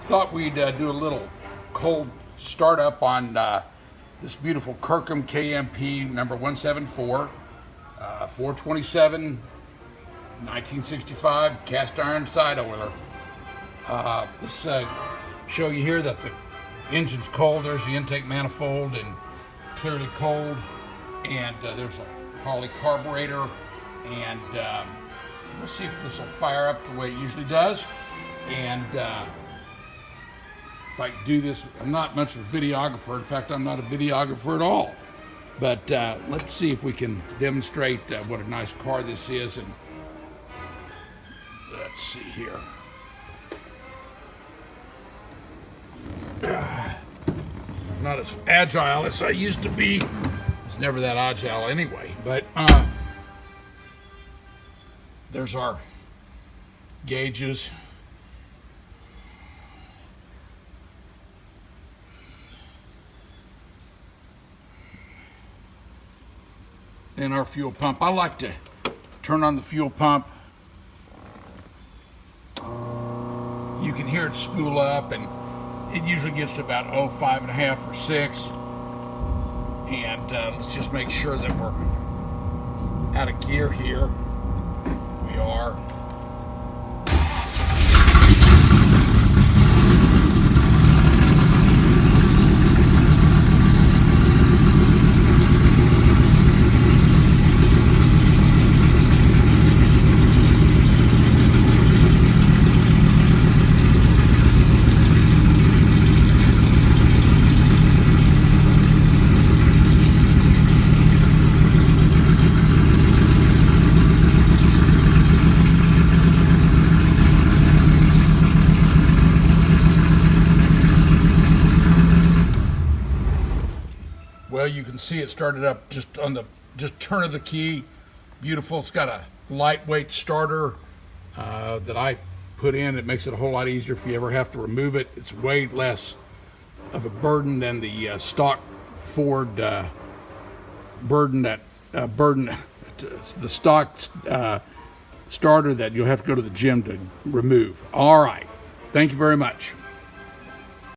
Thought we'd do a little cold startup on this beautiful Kirkham KMP number 174, 427, 1965 cast iron side oiler. Let's show you here that the engine's cold. There's the intake manifold and clearly cold, and there's a Harley carburetor, and we'll see if this will fire up the way it usually does. And if I can do this, I'm not much of a videographer. In fact, I'm not a videographer at all. But let's see if we can demonstrate what a nice car this is. And let's see here. Not as agile as I used to be. It's never that agile anyway. But there's our gauges. And our fuel pump. I like to turn on the fuel pump. You can hear it spool up, and it usually gets to about 5.5 or 6. And let's just make sure that we're out of gear here. We are. Well, you can see it started up just on the turn of the key. Beautiful. It's got a lightweight starter that I put in. It makes it a whole lot easier if you ever have to remove it. It's way less of a burden than the stock Ford the stock starter that you'll have to go to the gym to remove. All right. Thank you very much.